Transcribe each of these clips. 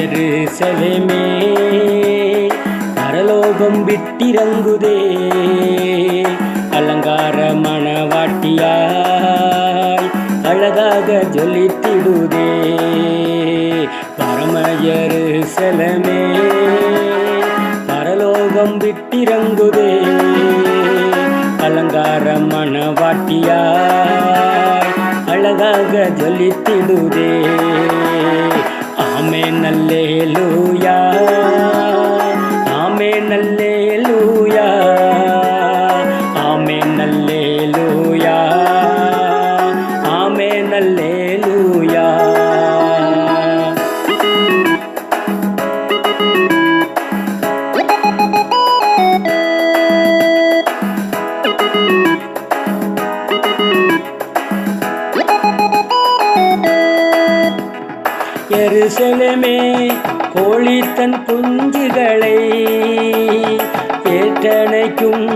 எருசலேமே பரலோகம் விட்டிறங்குதே அலங்கார மணவாட்டியாய் அழகாக ஜொலித்திடுதே பரம எருசலேமே பரலோகம் விட்டிறங்குதே அலங்கார மணவாட்டியாய் அழகாக ஜொலித்திடுதே ஆமென் அல்லேலூயா ஆமென் அல்லேலூயா ஆமென் அல்லேலூயா ஆமென் அல்லேலூயா எருசலேமே கோழி தன் குஞ்சுகளை ஏற்றணைக்கும்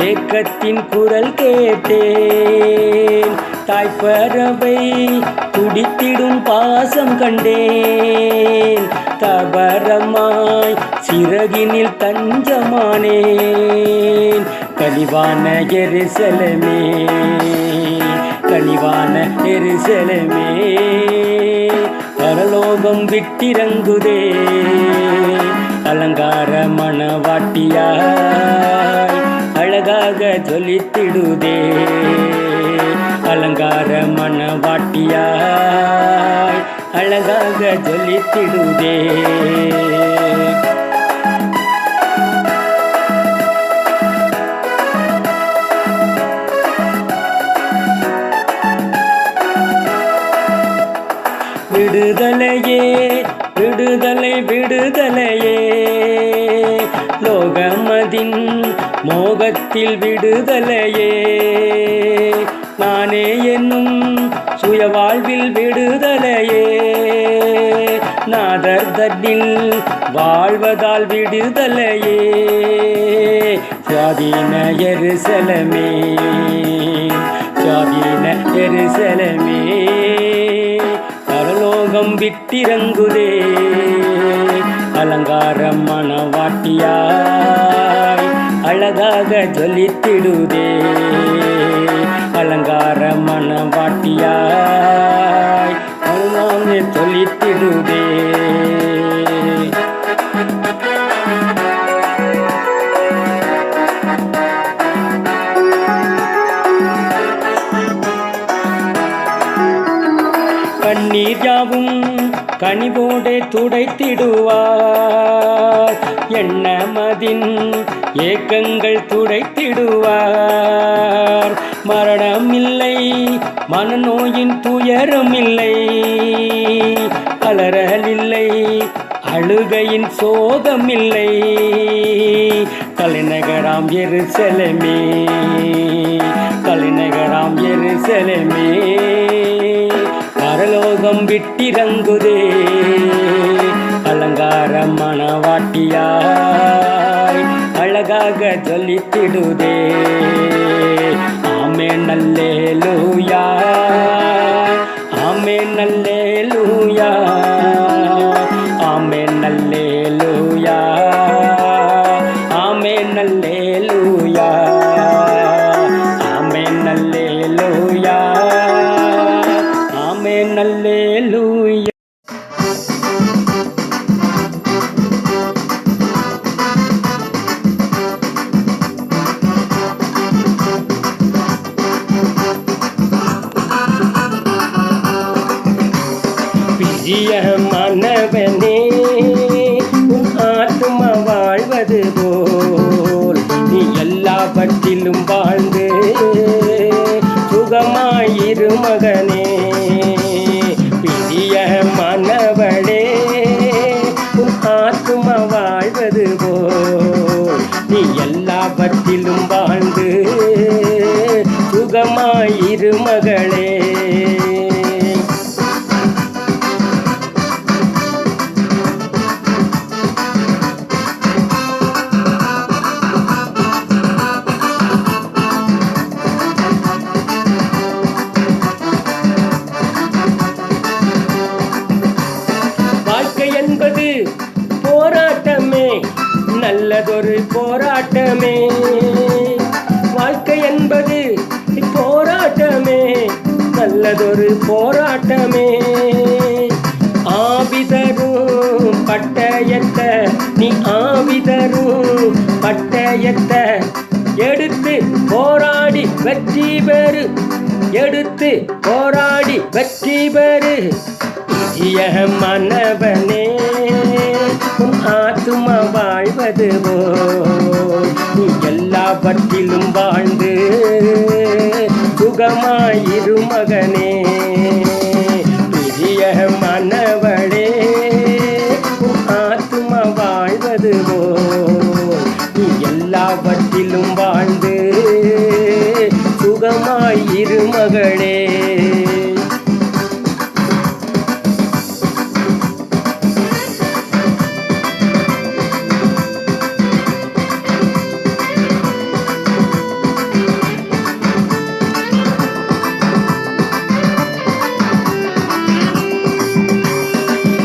ஏக்கத்தின் குரல் கேட்டேன் தாய்ப்பறவை துடித்திடும் பாசம் கண்டேன் தபரமாய் சிறகினில் தஞ்சமானேன் கனிவான எருசலேமே கனிவான எருசலேமே பரலோகம் விட்டிறங்குதே அலங்கார மணவாட்டியாய் அழகாக ஜொலித்திடுதே அலங்கார மணவாட்டியாய் அழகாக ஜொலித்திடுதே விடுதலையே விடுதலை விடுதலையே லோகமதின் மோகத்தில் விடுதலையே நானே என்னும் சுய வாழ்வில் விடுதலையே நாதர் தன்னில் வாழ்வதால் விடுதலையே சுவாதீன எருசலேமே சுவாதீன எருசலேமே பரலோகம் விட்டிறங்குதே அலங்கார மணவாட்டியாய் அழகாக ஜொலித்திடுதே அலங்கார மணவாட்டியாய் அழகாக ஜொலித்திடுதே கண்ணீர் யாவும் கனிவோடே துடைத்திடுவார் எண்ணமதின் ஏக்கங்கள் துடைத்திடுவார் மரணம் இல்லை மனநோயின் துயரம் இல்லை அலறல் இல்லை அழுகையின் சோகம் இல்லை தலைநகராம் எருசலேமே தலைநகராம் எருசலேமே பரலோகம் விட்டிறங்குதே அலங்கார மணவாட்டியாய் அழகாக ஜொலித்திடுதே ஆமென் அல்லேலூயா ஆமென் அல்லேலூயா ஆமென் அல்லேலூயா ஆமென் அல்லேலூயா ஆமென் அல்லேலூயா ஆமென் அல்லேலூயா பிரிய மனவனே உன் ஆத்மா வாழ்வது போல் நீ எல்லாவற்றிலும் வாழ்ந்து சுகமாயிரு மகனே பிரிய மனவளே உன் ஆத்மா வாழ்வது போல் நீ எல்லாவற்றிலும் வாழ்ந்து சுகமாயிரு மகளே நல்லதொரு போராட்டமே. ஆவிதரும் பட்டயத்தை நீ ஆவிதரும் பட்டயத்தை எடுத்து போராடி வெற்றி பெறு, எடுத்து போராடி வெற்றி பெறு. மனவனே உன் ஆத்துமா வாழ்வது போல் நீ எல்லாவற்றிலும் வாழ்ந்து சுகமாயிரு மகனே. பிரிய மனவளே உன் ஆத்துமா வாழ்வது போல் நீ எல்லாவற்றிலும் வாழ்ந்து சுகமாயிரு மகளே.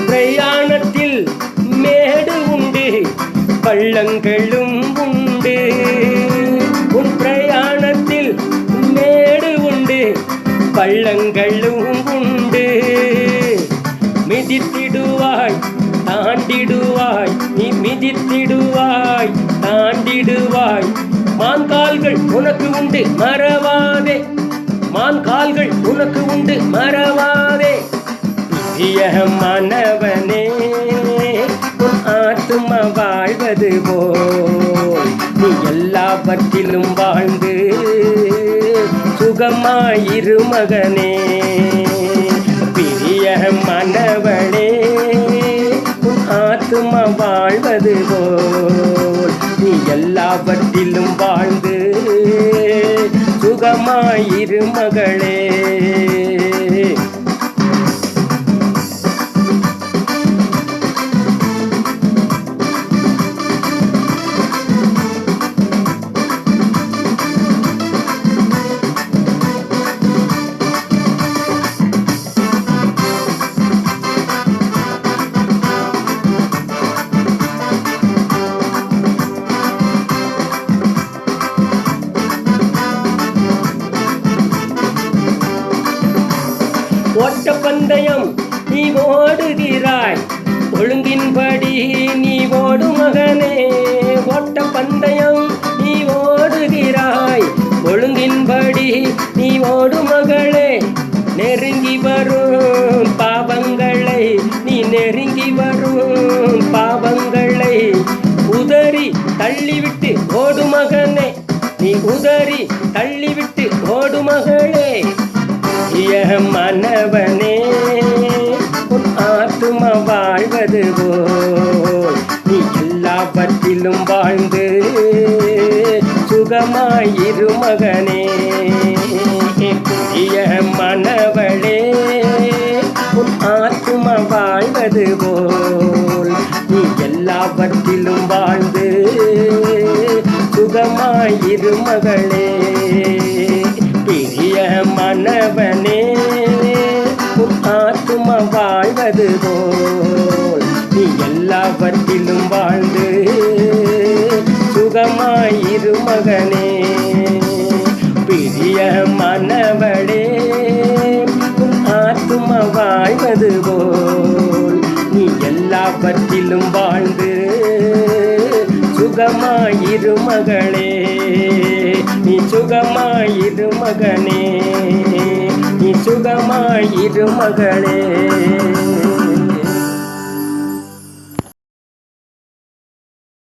பிரயாணத்தில் மேடு உண்டு பள்ளங்களும் உண்டு, உன் பிரயாணத்தில் மேடு உண்டு பள்ளங்களும் உண்டு. மிதித்திடுவாய் தாண்டிடுவாய், நீ மிதித்திடுவாய் தாண்டிடுவாய். மான்கால்கள் உனக்கு உண்டு மறவாதே, மான்கால்கள் உனக்கு உண்டு மறவாதே. மனவனே உன் ஆத்துமா வாழ்வது போல் நீ எல்லாவற்றிலும் வாழ்ந்து சுகமாயிரு மகனே. பிரிய மனவளே உன் ஆத்துமா வாழ்வது போல் நீ எல்லாவற்றிலும் வாழ்ந்து சுகமாயிரு மகளே. ஓட்ட பந்தயம் நீ ஓடுகிறாய், ஒழுங்கின்படி நீ ஓடு மகனே. ஓட்ட பந்தயம் நீ ஓடுகிறாய், ஒழுங்கின்படி நீ ஓடு மகளே. நெருங்கி வரும் பாவங்களை நீ நெருங்கி வரும் பாவங்களை உதறி தள்ளிவிட்டு ஓடு மகனே, நீ உதறி தள்ளிவிட்டு ஓடு மகளே. மனவனே உன் ஆத்துமா வாழ்வது போல் நீ எல்லாவற்றிலும் வாழ்ந்து சுகமாயிரு மகனே. மனவளே உன் ஆத்துமா வாழ்வது போல் நீ எல்லாவற்றிலும் வாழ்ந்து சுகமாயிரு மகளே. பிரிய மனவனே உன் ஆத்துமா வாழ்வது போல் நீ எல்லாவற்றிலும் வாழ்ந்து சுகமாயிரு மகனே. பிரிய மனவளே உன் ஆத்துமா வாழ்வது போல் நீ எல்லாவற்றிலும் வாழ்ந்து சுகமாயிரு மகளே. நீ சுகமாயிரு மகனே, நீ சுகமாயிரு மகளே.